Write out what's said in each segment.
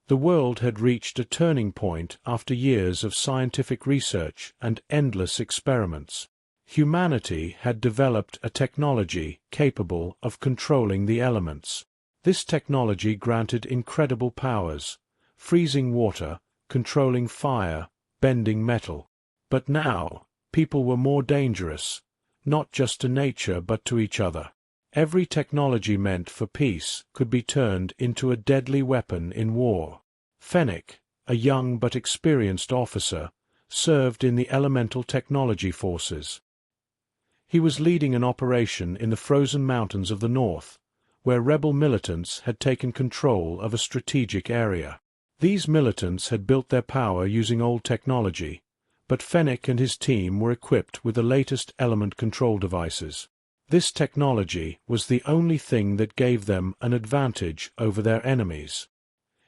The world had reached a turning point after years of scientific research and endless experiments. Humanity had developed a technology capable of controlling the elements. This technology granted incredible powers: freezing water, controlling fire, bending metal. But now, people were more dangerous, not just to nature but to each other. Every technology meant for peace could be turned into a deadly weapon in war. Fennec, a young but experienced officer, served in the elemental technology forces. He was leading an operation in the frozen mountains of the north, where rebel militants had taken control of a strategic area. These militants had built their power using old technology, but Fennec and his team were equipped with the latest element control devices. This technology was the only thing that gave them an advantage over their enemies.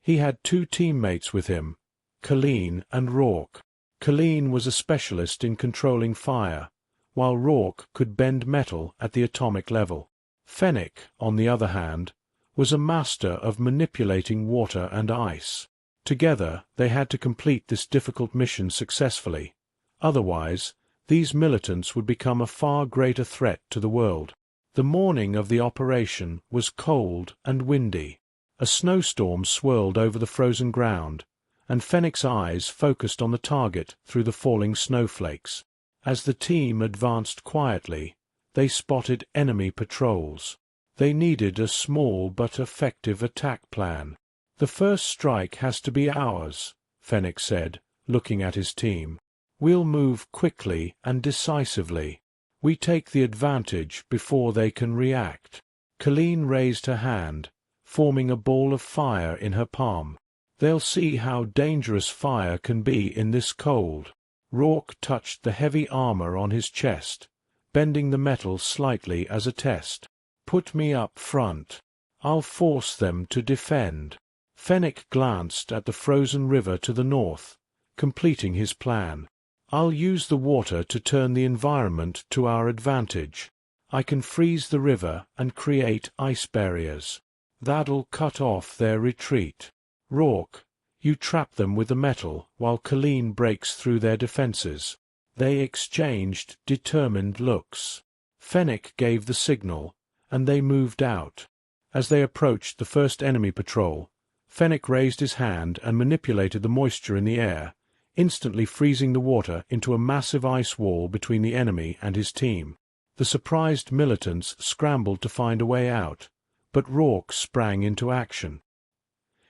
He had two teammates with him, Colleen and Rourke. Colleen was a specialist in controlling fire, while Rourke could bend metal at the atomic level. Fennec, on the other hand, was a master of manipulating water and ice. Together they had to complete this difficult mission successfully. Otherwise, these militants would become a far greater threat to the world. The morning of the operation was cold and windy. A snowstorm swirled over the frozen ground, and Fennec's eyes focused on the target through the falling snowflakes. As the team advanced quietly, they spotted enemy patrols. They needed a small but effective attack plan. "The first strike has to be ours," Fennec said, looking at his team. "We'll move quickly and decisively. We take the advantage before they can react." Colleen raised her hand, forming a ball of fire in her palm. "They'll see how dangerous fire can be in this cold." Rourke touched the heavy armor on his chest, bending the metal slightly as a test. "Put me up front. I'll force them to defend." Fennec glanced at the frozen river to the north, completing his plan. "I'll use the water to turn the environment to our advantage. I can freeze the river and create ice barriers. That'll cut off their retreat. Rourke, you trap them with the metal while Colleen breaks through their defenses." They exchanged determined looks. Fennec gave the signal, and they moved out. As they approached the first enemy patrol, Fennec raised his hand and manipulated the moisture in the air, instantly freezing the water into a massive ice wall between the enemy and his team. The surprised militants scrambled to find a way out, but Rourke sprang into action.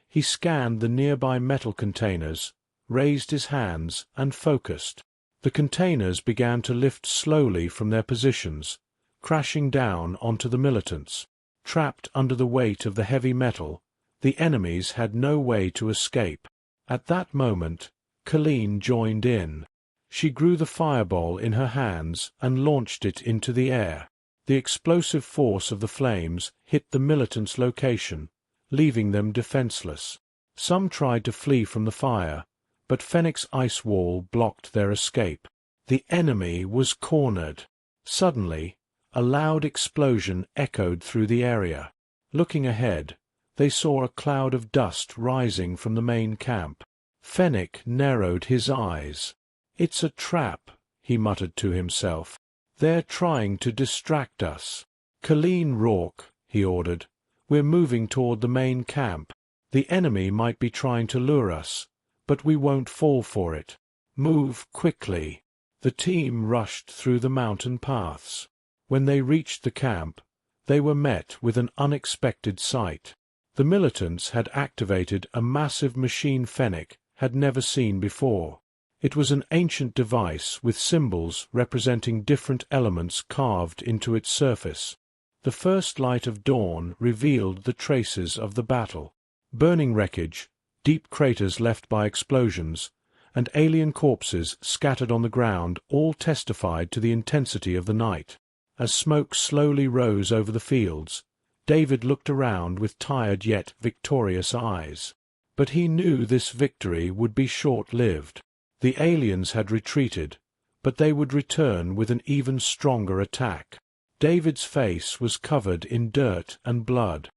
He scanned the nearby metal containers, raised his hands, and focused. The containers began to lift slowly from their positions, crashing down onto the militants. Trapped under the weight of the heavy metal, the enemies had no way to escape. At that moment, Colleen joined in. She grew the fireball in her hands and launched it into the air. The explosive force of the flames hit the militants' location, leaving them defenseless. Some tried to flee from the fire, but Fennec's ice wall blocked their escape. The enemy was cornered. Suddenly, a loud explosion echoed through the area. Looking ahead, they saw a cloud of dust rising from the main camp. Fennec narrowed his eyes. "It's a trap," he muttered to himself. "They're trying to distract us." "Colleen, Rourke," he ordered, "we're moving toward the main camp. The enemy might be trying to lure us, but we won't fall for it. Move quickly." The team rushed through the mountain paths. When they reached the camp, they were met with an unexpected sight. The militants had activated a massive machine Fennec had never seen before. It was an ancient device with symbols representing different elements carved into its surface. The first light of dawn revealed the traces of the battle. Burning wreckage, deep craters left by explosions, and alien corpses scattered on the ground all testified to the intensity of the night. As smoke slowly rose over the fields, David looked around with tired yet victorious eyes. But he knew this victory would be short-lived. The aliens had retreated, but they would return with an even stronger attack. David's face was covered in dirt and blood.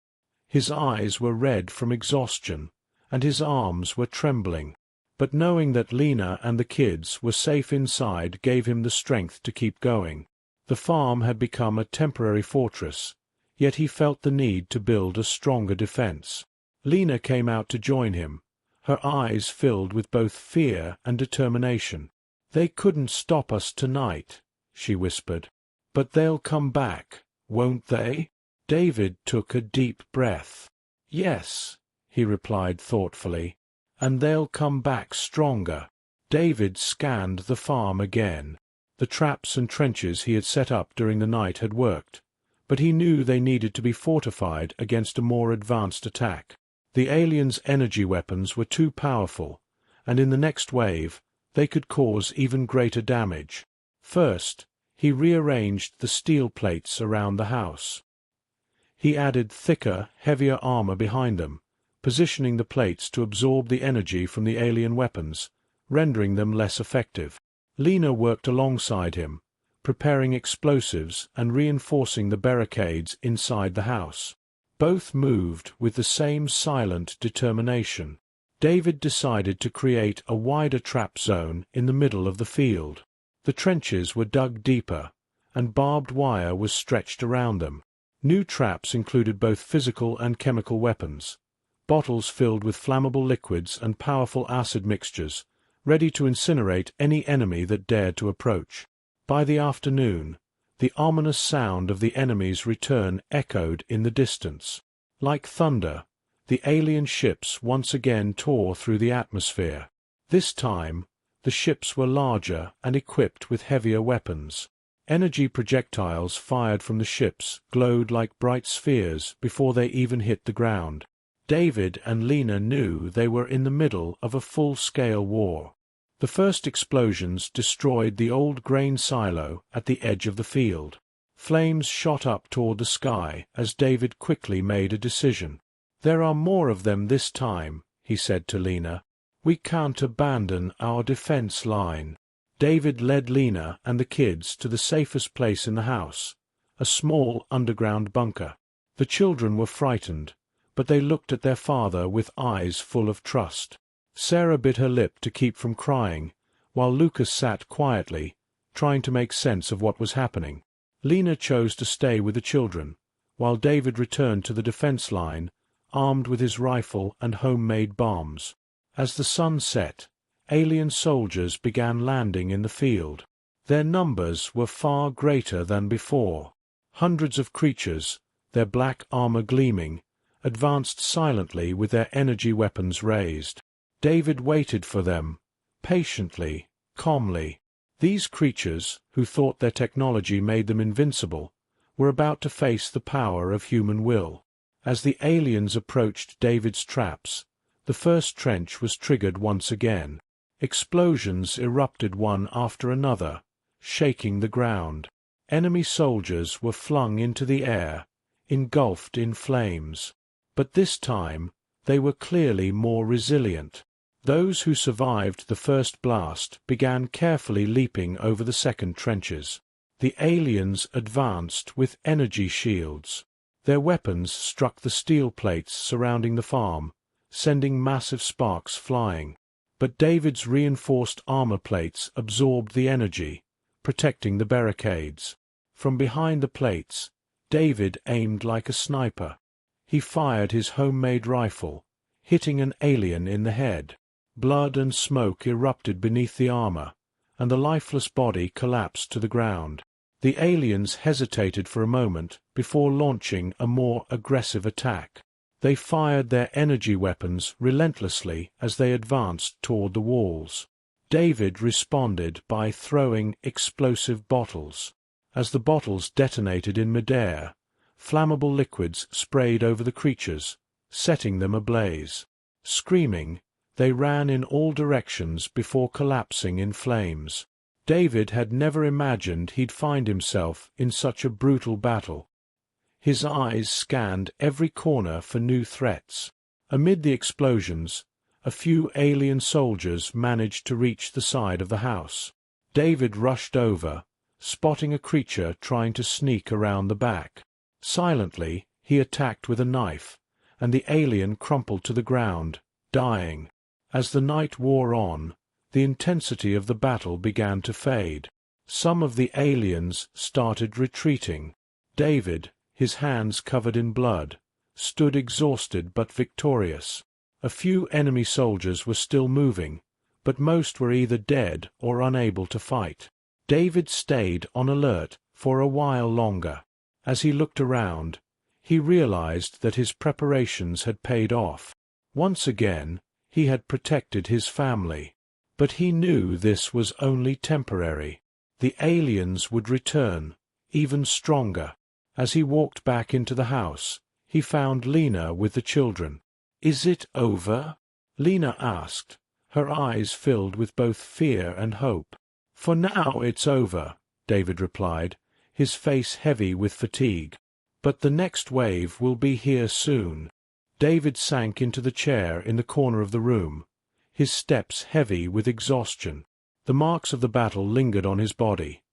His eyes were red from exhaustion, and his arms were trembling. But knowing that Lena and the kids were safe inside gave him the strength to keep going. The farm had become a temporary fortress, yet he felt the need to build a stronger defense. Lena came out to join him, her eyes filled with both fear and determination. "They couldn't stop us tonight," she whispered. "But they'll come back, won't they?" David took a deep breath. "Yes," he replied thoughtfully, "and they'll come back stronger." David scanned the farm again. The traps and trenches he had set up during the night had worked, but he knew they needed to be fortified against a more advanced attack. The aliens' energy weapons were too powerful, and in the next wave they could cause even greater damage. First, he rearranged the steel plates around the house. He added thicker, heavier armor behind them, positioning the plates to absorb the energy from the alien weapons, rendering them less effective. Lena worked alongside him, preparing explosives and reinforcing the barricades inside the house. Both moved with the same silent determination. David decided to create a wider trap zone in the middle of the field. The trenches were dug deeper, and barbed wire was stretched around them. New traps included both physical and chemical weapons, bottles filled with flammable liquids and powerful acid mixtures, ready to incinerate any enemy that dared to approach. By the afternoon, the ominous sound of the enemy's return echoed in the distance. Like thunder, the alien ships once again tore through the atmosphere. This time, the ships were larger and equipped with heavier weapons. Energy projectiles fired from the ships glowed like bright spheres before they even hit the ground. David and Lena knew they were in the middle of a full-scale war. The first explosions destroyed the old grain silo at the edge of the field. Flames shot up toward the sky as David quickly made a decision. "There are more of them this time," he said to Lena. "We can't abandon our defense line." David led Lena and the kids to the safest place in the house, a small underground bunker. The children were frightened, but they looked at their father with eyes full of trust. Sarah bit her lip to keep from crying, while Lucas sat quietly, trying to make sense of what was happening. Lena chose to stay with the children, while David returned to the defense line, armed with his rifle and homemade bombs. As the sun set, alien soldiers began landing in the field. Their numbers were far greater than before. Hundreds of creatures, their black armor gleaming, advanced silently with their energy weapons raised. David waited for them, patiently, calmly. These creatures, who thought their technology made them invincible, were about to face the power of human will. As the aliens approached David's traps, the first trench was triggered once again. Explosions erupted one after another, shaking the ground. Enemy soldiers were flung into the air, engulfed in flames. But this time, they were clearly more resilient. Those who survived the first blast began carefully leaping over the second trenches. The aliens advanced with energy shields. Their weapons struck the steel plates surrounding the farm, sending massive sparks flying. But David's reinforced armor plates absorbed the energy, protecting the barricades. From behind the plates, David aimed like a sniper. He fired his homemade rifle, hitting an alien in the head. Blood and smoke erupted beneath the armor, and the lifeless body collapsed to the ground. The aliens hesitated for a moment before launching a more aggressive attack. They fired their energy weapons relentlessly as they advanced toward the walls. David responded by throwing explosive bottles. As the bottles detonated in midair, flammable liquids sprayed over the creatures, setting them ablaze. Screaming, they ran in all directions before collapsing in flames. David had never imagined he'd find himself in such a brutal battle. His eyes scanned every corner for new threats. Amid the explosions, a few alien soldiers managed to reach the side of the house. David rushed over, spotting a creature trying to sneak around the back. Silently, he attacked with a knife, and the alien crumpled to the ground, dying. As the night wore on, the intensity of the battle began to fade. Some of the aliens started retreating. David, his hands covered in blood, stood exhausted but victorious. A few enemy soldiers were still moving, but most were either dead or unable to fight. David stayed on alert for a while longer. As he looked around, he realized that his preparations had paid off. Once again, he had protected his family. But he knew this was only temporary. The aliens would return, even stronger. As he walked back into the house, he found Lena with the children. "Is it over?" Lena asked, her eyes filled with both fear and hope. "For now it's over," David replied, his face heavy with fatigue. "But the next wave will be here soon." David sank into the chair in the corner of the room, his steps heavy with exhaustion. The marks of the battle lingered on his body.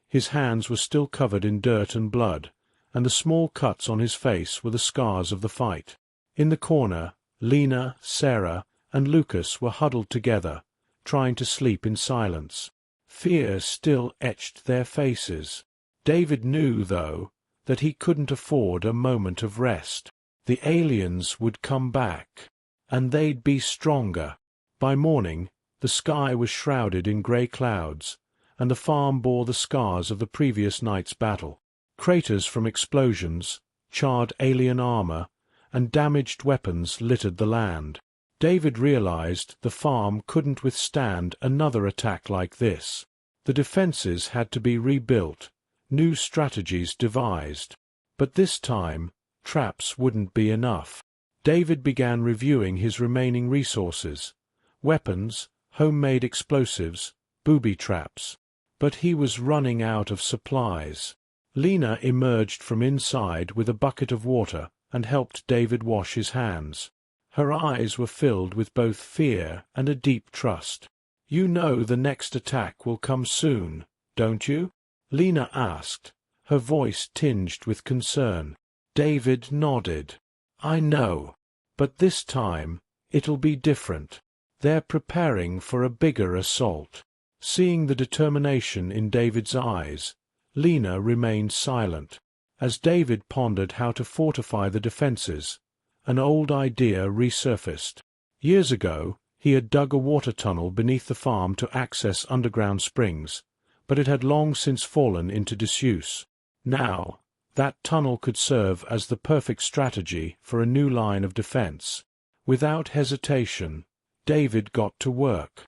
His hands were still covered in dirt and blood, and the small cuts on his face were the scars of the fight. In the corner, Lena, Sarah, and Lucas were huddled together, trying to sleep in silence. Fear still etched their faces. David knew, though, that he couldn't afford a moment of rest. The aliens would come back, and they'd be stronger. By morning, the sky was shrouded in grey clouds, and the farm bore the scars of the previous night's battle. Craters from explosions, charred alien armor, and damaged weapons littered the land. David realized the farm couldn't withstand another attack like this. The defenses had to be rebuilt, new strategies devised. But this time, traps wouldn't be enough. David began reviewing his remaining resources: weapons, homemade explosives, booby traps. But he was running out of supplies. Lena emerged from inside with a bucket of water and helped David wash his hands. Her eyes were filled with both fear and a deep trust. "You know the next attack will come soon, don't you?" Lena asked, her voice tinged with concern. David nodded. "I know. But this time, it'll be different. They're preparing for a bigger assault." Seeing the determination in David's eyes, Lena remained silent. As David pondered how to fortify the defenses, an old idea resurfaced. Years ago, he had dug a water tunnel beneath the farm to access underground springs, but it had long since fallen into disuse. Now, that tunnel could serve as the perfect strategy for a new line of defense. Without hesitation, David got to work.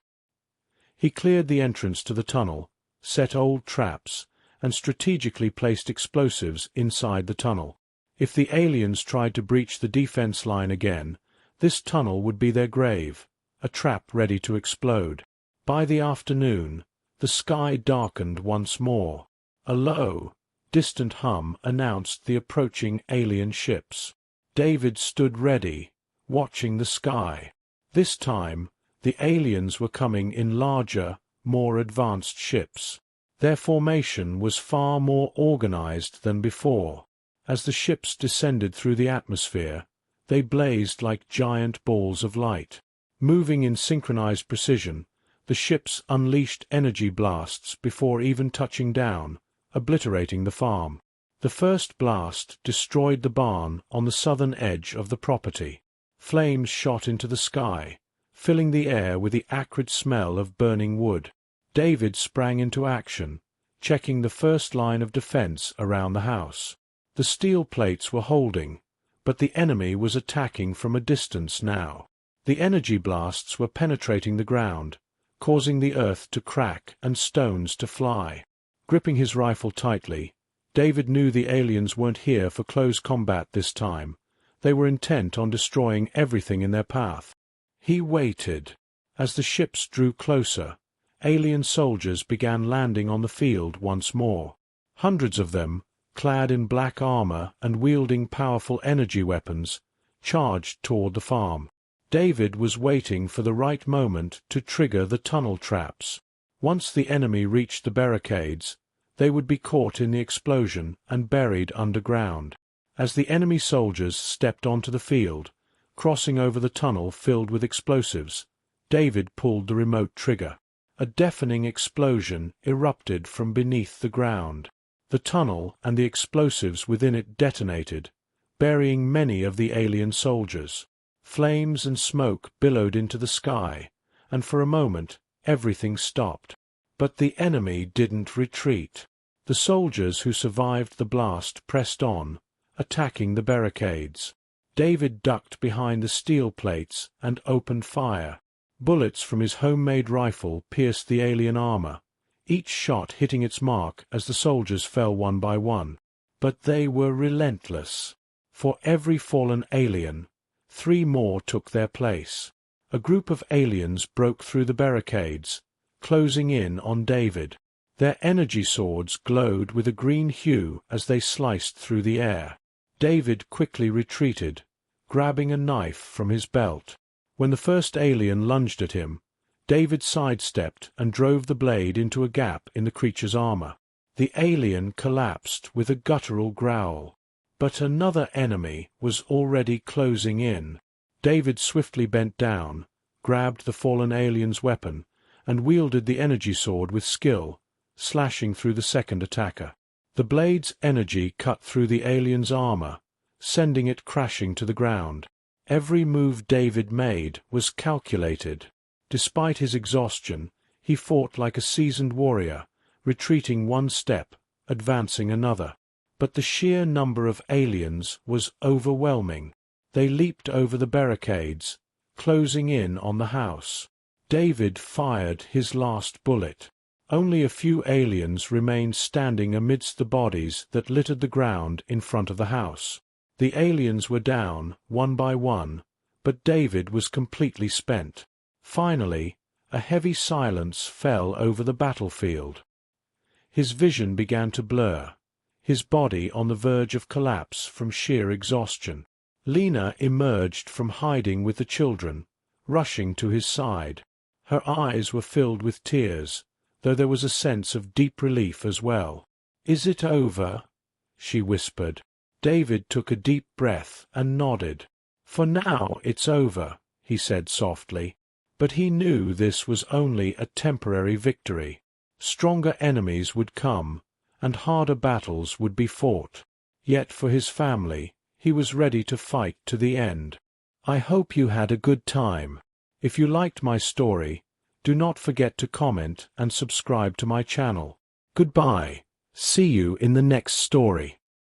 He cleared the entrance to the tunnel, set old traps, and strategically placed explosives inside the tunnel. If the aliens tried to breach the defense line again, this tunnel would be their grave, a trap ready to explode. By the afternoon, the sky darkened once more. A low, distant hum announced the approaching alien ships. David stood ready, watching the sky. This time, the aliens were coming in larger, more advanced ships. Their formation was far more organized than before. As the ships descended through the atmosphere, they blazed like giant balls of light. Moving in synchronized precision, the ships unleashed energy blasts before even touching down, obliterating the farm. The first blast destroyed the barn on the southern edge of the property. Flames shot into the sky, filling the air with the acrid smell of burning wood. David sprang into action, checking the first line of defense around the house. The steel plates were holding, but the enemy was attacking from a distance now. The energy blasts were penetrating the ground, causing the earth to crack and stones to fly. Gripping his rifle tightly, David knew the aliens weren't here for close combat this time. They were intent on destroying everything in their path. He waited. As the ships drew closer, alien soldiers began landing on the field once more. Hundreds of them, clad in black armor and wielding powerful energy weapons, charged toward the farm. David was waiting for the right moment to trigger the tunnel traps. Once the enemy reached the barricades, they would be caught in the explosion and buried underground. As the enemy soldiers stepped onto the field, Crossing over the tunnel filled with explosives, David pulled the remote trigger. A deafening explosion erupted from beneath the ground. The tunnel and the explosives within it detonated, burying many of the alien soldiers. Flames and smoke billowed into the sky, and for a moment everything stopped. But the enemy didn't retreat. The soldiers who survived the blast pressed on, attacking the barricades. David ducked behind the steel plates and opened fire. Bullets from his homemade rifle pierced the alien armor, each shot hitting its mark as the soldiers fell one by one. But they were relentless. For every fallen alien, 3 more took their place. A group of aliens broke through the barricades, closing in on David. Their energy swords glowed with a green hue as they sliced through the air. David quickly retreated, grabbing a knife from his belt. When the first alien lunged at him, David sidestepped and drove the blade into a gap in the creature's armor. The alien collapsed with a guttural growl. But another enemy was already closing in. David swiftly bent down, grabbed the fallen alien's weapon, and wielded the energy sword with skill, slashing through the second attacker. The blade's energy cut through the alien's armor, sending it crashing to the ground. Every move David made was calculated. Despite his exhaustion, he fought like a seasoned warrior, retreating 1 step, advancing another. But the sheer number of aliens was overwhelming. They leaped over the barricades, closing in on the house. David fired his last bullet. Only a few aliens remained standing amidst the bodies that littered the ground in front of the house. The aliens were down, one by one, but David was completely spent. Finally, a heavy silence fell over the battlefield. His vision began to blur, his body on the verge of collapse from sheer exhaustion. Lena emerged from hiding with the children, rushing to his side. Her eyes were filled with tears, though there was a sense of deep relief as well. "Is it over?" she whispered. David took a deep breath and nodded. "For now it's over," he said softly. But he knew this was only a temporary victory. Stronger enemies would come, and harder battles would be fought. Yet for his family, he was ready to fight to the end. I hope you had a good time. If you liked my story, do not forget to comment and subscribe to my channel. Goodbye. See you in the next story.